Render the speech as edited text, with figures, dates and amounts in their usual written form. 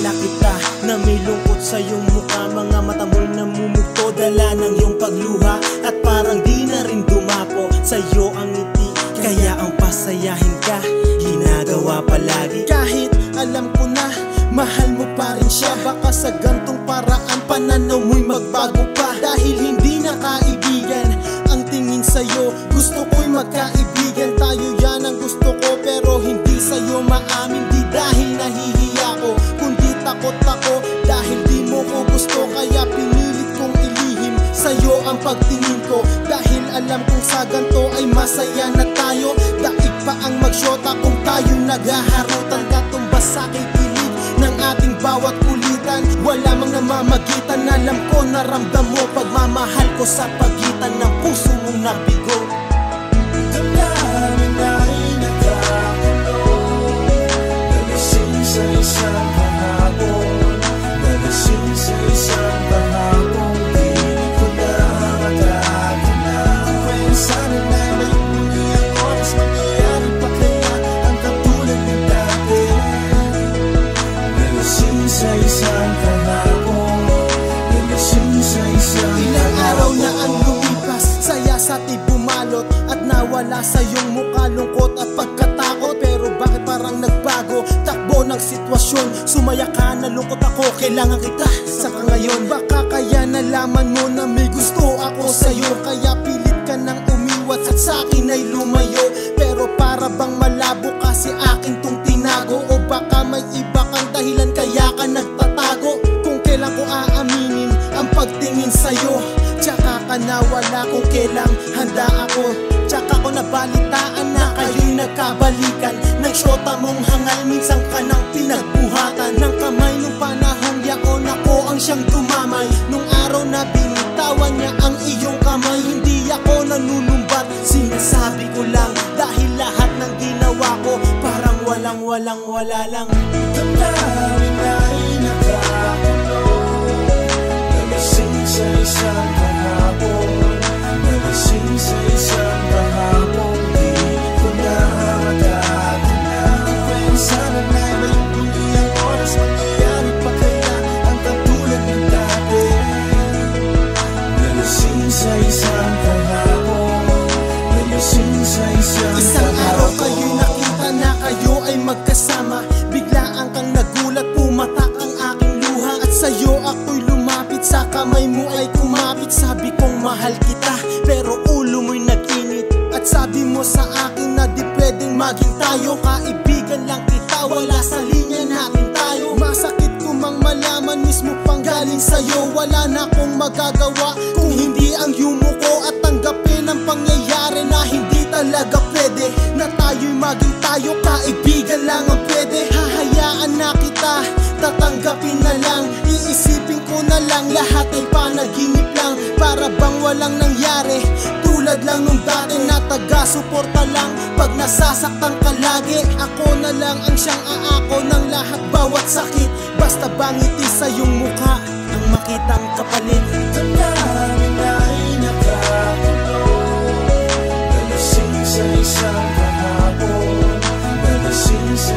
Kilala kita na may lungkot sa iyong mukha. Mga mata mo'y namumugto, dala ng iyong pagluha. At parang di na rin dumapo sa iyo ang ngiti, kaya ang pasayahin ka ginagawa palagi. Kahit alam ko na mahal mo pa rin siya, baka sa gantong paraan pananaw mo'y magbago pa. Dahil hindi na kaibigan ang tingin sa'yo, gusto ko'y magkaibigan tayo, yan ang gusto ko. Pero hindi sa'yo maamin, di dahil nahihiya ko, kundi takot ako dahil di mo ko gusto. Kaya pinilit kong ilihim sa'yo ang pagtingin ko, dahil alam kong sa ganto ay masaya na tayo. Daig pa ang magsyota kung tayo naghaharutan, katumbas sa kikilig ng ating bawat kulitan. Wala mang namamagitan, alam ko naramdam mo pagmamahal ko sa pagitan ng puso mong nabigo. Damdamin ay nagkakulong, nalasing sa isang kahapon, nalasing sa isang kahapon. Di ko na matagpuan kung sana na may muli ang oras. Mangyayari pa kaya ang katulad ng dati? Nalasing sa isang kahapon, nalasing sa isang kahapon. Ilang araw na ang lumipas, saya sa bumalot at nawala sa iyong mukha lungkot at pagkatakot. Pero bakit parang nagbago takbo ng sitwasyon? Sumaya ka, nalungkot ako, kailangan kita saka ngayon. Baka kaya nalaman mo na may gusto ako sa'yo, kaya pilit ka nang umiwas at sa'kin ay lumayo. Pero para bang malabo kasi akin tong tinago, o baka may iba kang dahilan kaya ka nagtatago. Kung kailan ko aaminin ang pagtingin sa'yo, tsaka ka nawala kung kailang handa ako. Tsaka ko nabalitaan na kayo'y nagkabalikan, ng syota mong hangal minsan ka nang pinagbuhatan ng kamay. Nung panahong yaon ako ang siyang dumamay, nung araw na binitawan niya ang iyong kamay. Hindi ako nanunumbat, sinasabi ko lang dahil lahat ng ginawa ko parang wala lang. Damdamin ay nagkakulong, nalasing sa isang kahapon, nalasing sa isang kahapon. Di ko na matagpuan kung sana na may muli ang oras. Mangyayari pa kaya ang katulad ng dati? Nalasing sa isang kahapon, nalasing sa isang kahapon. Isang araw kayo'y nakita na kayo ay magkasama, biglaan kang nagulat, pumatak ang aking luha. At sa'yo ako'y lumapit, sa kamay mo ay kumapit. Sabi kong mahal kita, pero ulo mo'y nag-init. At sabi mo sa akin na di pwedeng maging tayo, kaibigan lang kita, wala sa linya natin tayo. Masakit ko mang malaman mismo pang galing sa'yo, wala na akong magagawa kung hindi ang yumuko at tanggapin ang pangyayari na hindi talaga pwede na tayo'y maging tayo. Kaibigan lang ang pwede, hahayaan na kita, tatanggapin na lang. Iisipin ko na lang lahat ay panaginip lang, para bang walang nangyari. Tulad lang nung dati na taga-suporta lang pag nasasaktan ka lagi. Ako na lang ang siyang aako ng lahat, bawat sakit, basta bangiti sa iyong mukha ang makitang kapalit. Damdamin ay nagkakulong, nalasing sa isang kahapon, nalasing sa